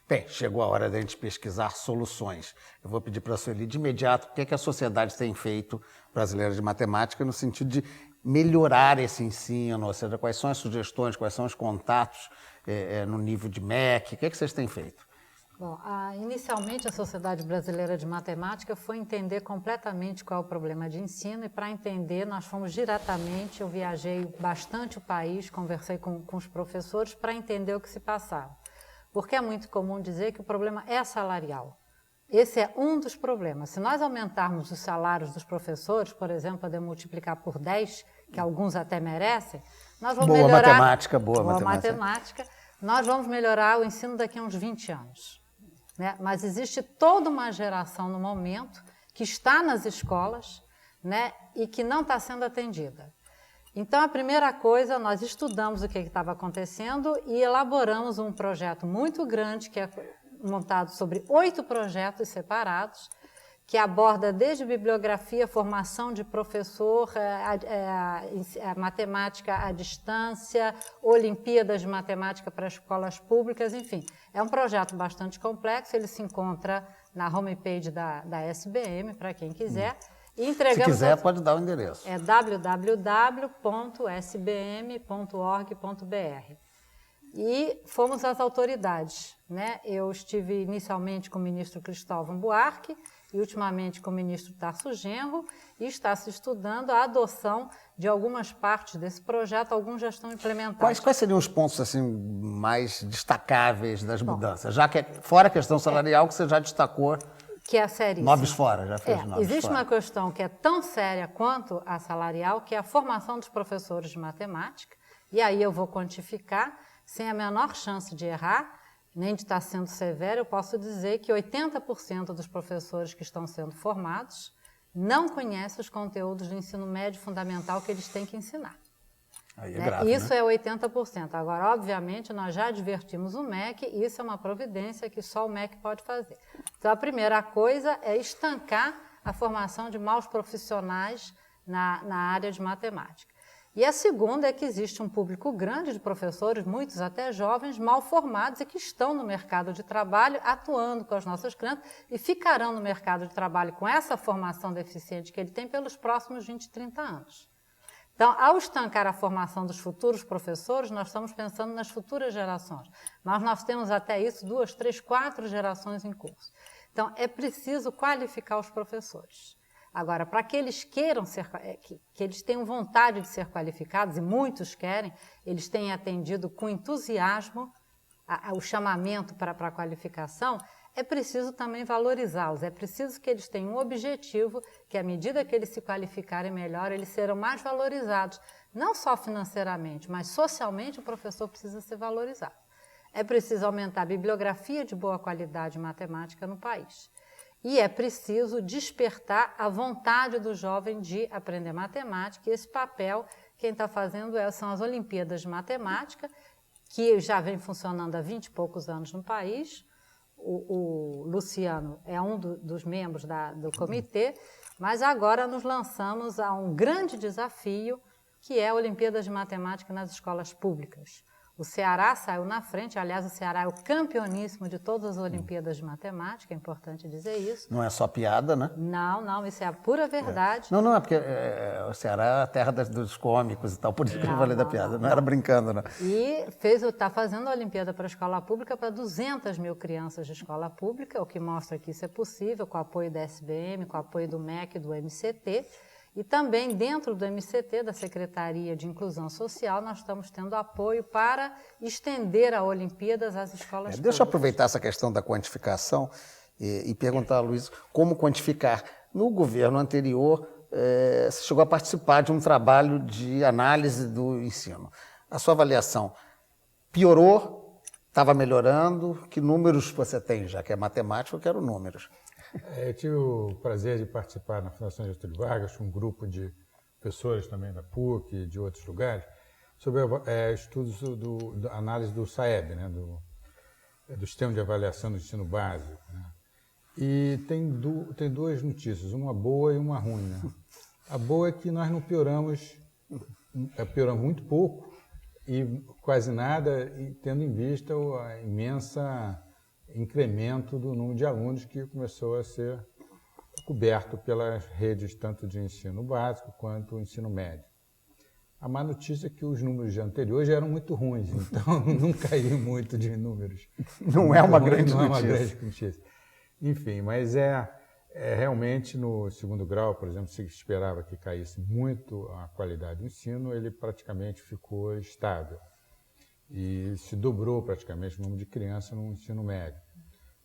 Bem, chegou a hora da gente pesquisar soluções. Eu vou pedir para a Sueli de imediato o que é que a sociedade tem feito brasileira de matemática no sentido de melhorar esse ensino, ou seja, quais são as sugestões, quais são os contatos no nível de MEC, o que é que vocês têm feito? Bom, inicialmente a Sociedade Brasileira de Matemática foi entender completamente qual é o problema de ensino e para entender nós fomos diretamente, eu viajei bastante o país, conversei com os professores para entender o que se passava. Porque é muito comum dizer que o problema é salarial. Esse é um dos problemas. Se nós aumentarmos os salários dos professores, por exemplo, poder multiplicar por 10, que alguns até merecem, nós vamos melhorar... Boa matemática. Nós vamos melhorar o ensino daqui a uns 20 anos. Né? Mas existe toda uma geração no momento que está nas escolas, né, e que não está sendo atendida. Então, a primeira coisa, nós estudamos o que estava acontecendo e elaboramos um projeto muito grande, que é montado sobre 8 projetos separados, que aborda desde bibliografia, formação de professor, a matemática à distância, Olimpíadas de Matemática para escolas públicas, enfim. É um projeto bastante complexo, ele se encontra na homepage da SBM, para quem quiser. E se quiser, pode dar o endereço. É www.sbm.org.br. E fomos às autoridades, né? Eu estive inicialmente com o ministro Cristóvão Buarque e ultimamente com o ministro Tarso Genro e está se estudando a adoção de algumas partes desse projeto, alguns já estão implementados. Quais seriam os pontos assim, mais destacáveis das mudanças? Já que fora a questão salarial que você já destacou, que é seríssimo. Noves fora, já fez noves existe fora. uma questão que é tão séria quanto a salarial, que é a formação dos professores de matemática, e aí eu vou quantificar, sem a menor chance de errar, nem de estar sendo severo, eu posso dizer que 80% dos professores que estão sendo formados não conhecem os conteúdos do ensino médio fundamental que eles têm que ensinar. Aí é grave, isso, né? É 80%. Agora, obviamente, nós já advertimos o MEC e isso é uma providência que só o MEC pode fazer. Então, a primeira coisa é estancar a formação de maus profissionais na área de matemática. E a segunda é que existe um público grande de professores, muitos até jovens, mal formados e que estão no mercado de trabalho, atuando com as nossas crianças e ficarão no mercado de trabalho com essa formação deficiente que ele tem pelos próximos 20, 30 anos. Então, ao estancar a formação dos futuros professores, nós estamos pensando nas futuras gerações. Mas nós temos até isso 2, 3, 4 gerações em curso. Então, é preciso qualificar os professores. Agora, para que eles queiram ser, que eles tenham vontade de ser qualificados, e muitos querem, eles têm atendido com entusiasmo o chamamento para a qualificação, é preciso também valorizá-los, é preciso que eles tenham um objetivo, que à medida que eles se qualificarem melhor, eles serão mais valorizados, não só financeiramente, mas socialmente o professor precisa ser valorizado. É preciso aumentar a bibliografia de boa qualidade em matemática no país. E é preciso despertar a vontade do jovem de aprender matemática, e esse papel, quem está fazendo são as Olimpíadas de Matemática, que já vem funcionando há 20 e poucos anos no país. O Luciano é um dos membros do comitê, mas agora nos lançamos a um grande desafio, que é a Olimpíada de Matemática nas escolas públicas. O Ceará saiu na frente, aliás, o Ceará é o campeoníssimo de todas as Olimpíadas de Matemática, é importante dizer isso. Não é só piada, né? Não, isso é a pura verdade. Não, é porque o Ceará é a terra dos cômicos e tal, por isso que eu falei da piada, não era brincando, não. E está fazendo a Olimpíada para a escola pública para 200 mil crianças de escola pública, o que mostra que isso é possível, com o apoio da SBM, com o apoio do MEC e do MCT. E também dentro do MCT, da Secretaria de Inclusão Social, nós estamos tendo apoio para estender a Olimpíadas às escolas públicas. Deixa eu aproveitar essa questão da quantificação e perguntar a Luiz como quantificar. No governo anterior, você chegou a participar de um trabalho de análise do ensino. A sua avaliação piorou? Estava melhorando? Que números você tem? Já que é matemática, eu quero números. Eu tive o prazer de participar na Fundação Getúlio Vargas, um grupo de professores também da PUC e de outros lugares, sobre estudos da análise do SAEB, né, do Sistema de Avaliação do Ensino Básico. Né. E tem duas notícias, uma boa e uma ruim. Né. A boa é que nós não pioramos muito pouco e quase nada, tendo em vista a imensa incremento do número de alunos que começou a ser coberto pelas redes tanto de ensino básico quanto ensino médio. A má notícia é que os números de anterior já eram muito ruins, então não caiu muito de números. Não é uma grande não notícia. É uma grande notícia. Enfim, mas realmente no segundo grau, por exemplo, se esperava que caísse muito a qualidade do ensino, ele praticamente ficou estável. E se dobrou praticamente o número de crianças no ensino médio.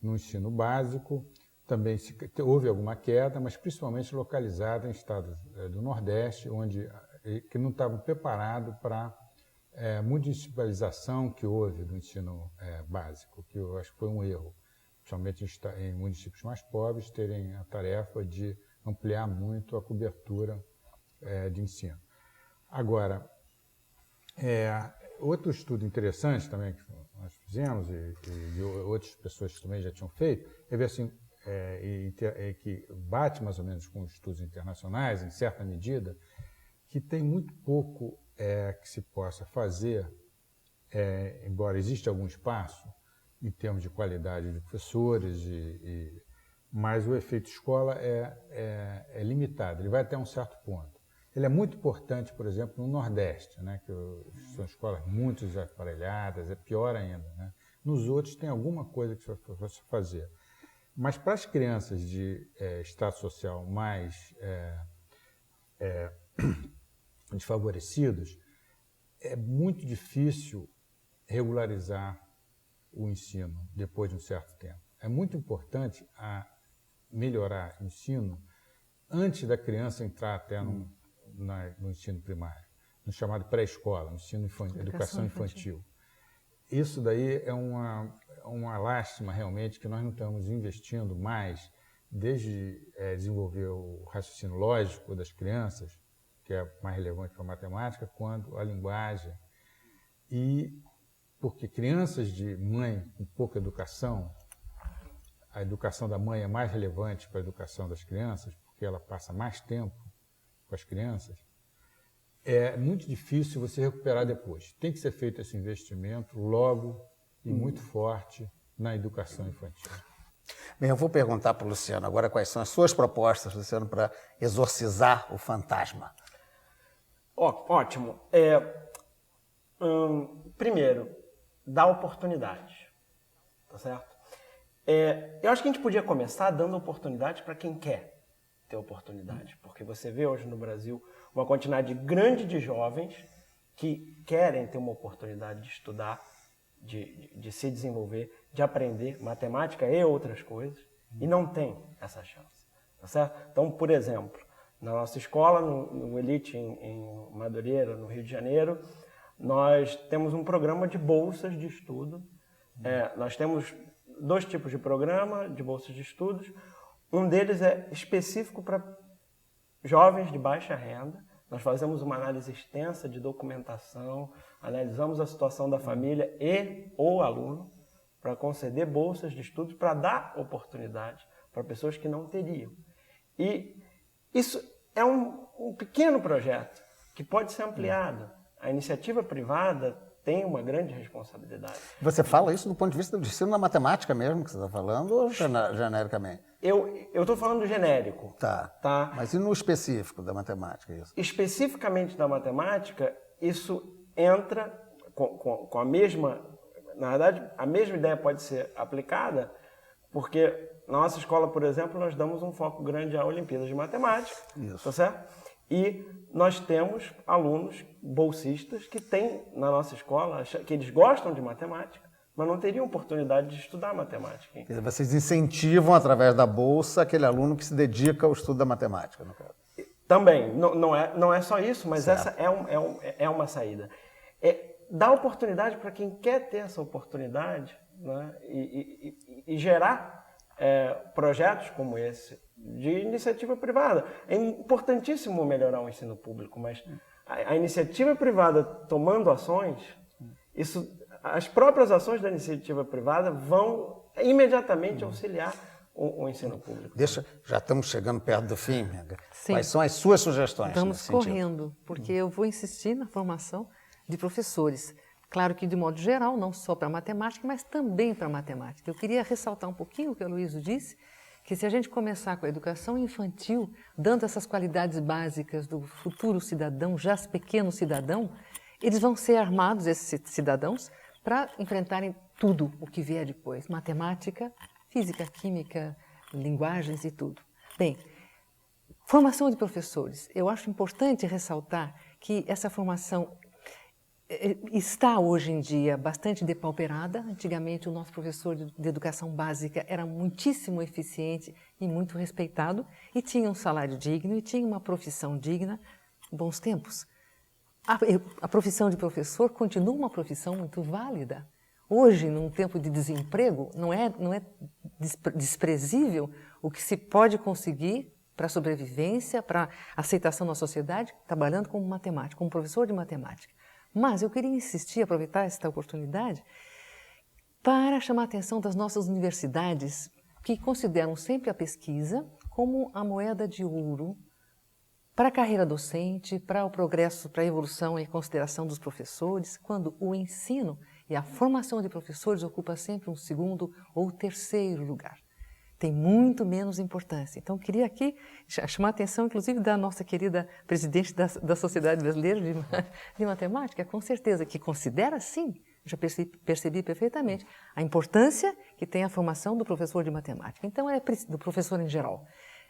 No ensino básico, também houve alguma queda, mas principalmente localizada em estados do Nordeste, que não estavam preparados para a municipalização que houve do ensino básico, que eu acho que foi um erro, principalmente em municípios mais pobres, terem a tarefa de ampliar muito a cobertura de ensino. Agora, outro estudo interessante também que nós fizemos, e outras pessoas também já tinham feito, é ver assim, que bate mais ou menos com os estudos internacionais, em certa medida, que tem muito pouco que se possa fazer, embora exista algum espaço em termos de qualidade de professores, mas o efeito escola é limitado, ele vai até um certo ponto. Ele é muito importante, por exemplo, no Nordeste, né, que são escolas muito desaparelhadas, é pior ainda. Né? Nos outros tem alguma coisa que você possa fazer. Mas para as crianças de estado social mais desfavorecidos, é muito difícil regularizar o ensino depois de um certo tempo. É muito importante melhorar o ensino antes da criança entrar até no ensino primário, no chamado pré-escola, no ensino educação infantil. Isso daí é uma lástima realmente que nós não estamos investindo mais, desde desenvolver o raciocínio lógico das crianças, que é mais relevante para a matemática, quanto a linguagem. Porque crianças de mãe com pouca educação, a educação da mãe é mais relevante para a educação das crianças, porque ela passa mais tempo com as crianças, é muito difícil você recuperar depois. Tem que ser feito esse investimento logo e muito forte na educação infantil. Bem, eu vou perguntar para o Luciano agora quais são as suas propostas, Luciano, para exorcizar o fantasma. Ótimo. Primeiro, dar oportunidade, tá certo? Eu acho que a gente podia começar dando oportunidade para quem quer ter oportunidade, porque você vê hoje no Brasil uma quantidade grande de jovens que querem ter uma oportunidade de estudar, de se desenvolver, de aprender matemática e outras coisas, e não tem essa chance, tá certo? Então, por exemplo, na nossa escola, no Elite em Madureira, no Rio de Janeiro, nós temos um programa de bolsas de estudo. Nós temos 2 tipos de programa de bolsas de estudos. Um deles é específico para jovens de baixa renda. Nós fazemos uma análise extensa de documentação, analisamos a situação da família e ou aluno para conceder bolsas de estudo para dar oportunidade para pessoas que não teriam. E isso é um pequeno projeto que pode ser ampliado. A iniciativa privada tem uma grande responsabilidade. Você fala isso do ponto de vista do ensino da matemática mesmo que você está falando, ou genericamente? Eu estou falando do genérico. Tá. Mas e no específico da matemática? Isso? Especificamente da matemática, isso entra com a mesma... Na verdade, a mesma ideia pode ser aplicada, porque na nossa escola, por exemplo, nós damos um foco grande à Olimpíada de Matemática. Isso. Tá certo? E nós temos alunos bolsistas que têm na nossa escola, que eles gostam de matemática, mas não teriam oportunidade de estudar matemática. Quer dizer, vocês incentivam, através da bolsa, aquele aluno que se dedica ao estudo da matemática, no caso. Também, não é só isso, mas certo. Essa é uma saída. Dar oportunidade para quem quer ter essa oportunidade, né, e gerar projetos como esse, de iniciativa privada. É importantíssimo melhorar o ensino público, mas a iniciativa privada tomando ações, as próprias ações da iniciativa privada vão imediatamente auxiliar o ensino público. Já estamos chegando perto do fim, Menga. Sim. Quais são as suas sugestões? Estamos correndo, porque eu vou insistir na formação de professores. Claro que de modo geral, não só para matemática, mas também para matemática. Eu queria ressaltar um pouquinho o que o Aloysio disse, que se a gente começar com a educação infantil, dando essas qualidades básicas do futuro cidadão, já pequeno cidadão, eles vão ser armados, esses cidadãos, para enfrentarem tudo o que vier depois, matemática, física, química, linguagens e tudo. Bem, formação de professores. Eu acho importante ressaltar que essa formação está hoje em dia bastante depauperada. Antigamente o nosso professor de educação básica era muitíssimo eficiente e muito respeitado e tinha um salário digno e tinha uma profissão digna. Bons tempos. A profissão de professor continua uma profissão muito válida. Hoje, num tempo de desemprego, não é desprezível o que se pode conseguir para a sobrevivência, para a aceitação na sociedade, trabalhando como matemático, como professor de matemática. Mas eu queria insistir, aproveitar esta oportunidade, para chamar a atenção das nossas universidades, que consideram sempre a pesquisa como a moeda de ouro para a carreira docente, para o progresso, para a evolução e consideração dos professores, quando o ensino e a formação de professores ocupa sempre um segundo ou terceiro lugar. Tem muito menos importância. Então, queria aqui chamar a atenção, inclusive, da nossa querida presidente da Sociedade Brasileira de Matemática, com certeza, que considera, sim, já percebi perfeitamente, a importância que tem a formação do professor de matemática. Então, do professor em geral.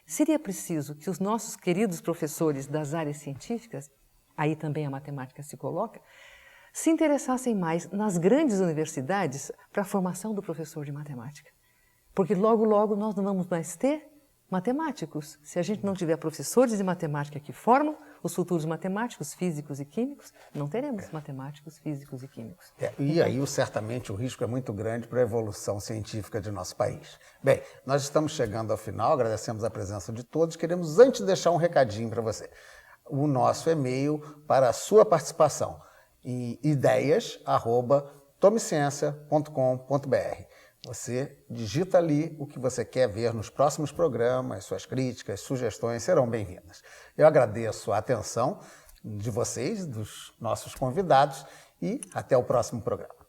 Seria preciso que os nossos queridos professores das áreas científicas, aí também a matemática se coloca, se interessassem mais nas grandes universidades para a formação do professor de matemática. Porque logo, logo nós não vamos mais ter matemáticos. Se a gente não tiver professores de matemática que formam os futuros matemáticos, físicos e químicos, não teremos matemáticos, físicos e químicos. E aí, certamente, o risco é muito grande para a evolução científica de nosso país. Bem, nós estamos chegando ao final, agradecemos a presença de todos. Queremos, antes, deixar um recadinho para você. O nosso e-mail para a sua participação em ideias@tomeciencia.com.br. Você digita ali o que você quer ver nos próximos programas, suas críticas, sugestões serão bem-vindas. Eu agradeço a atenção de vocês, dos nossos convidados, e até o próximo programa.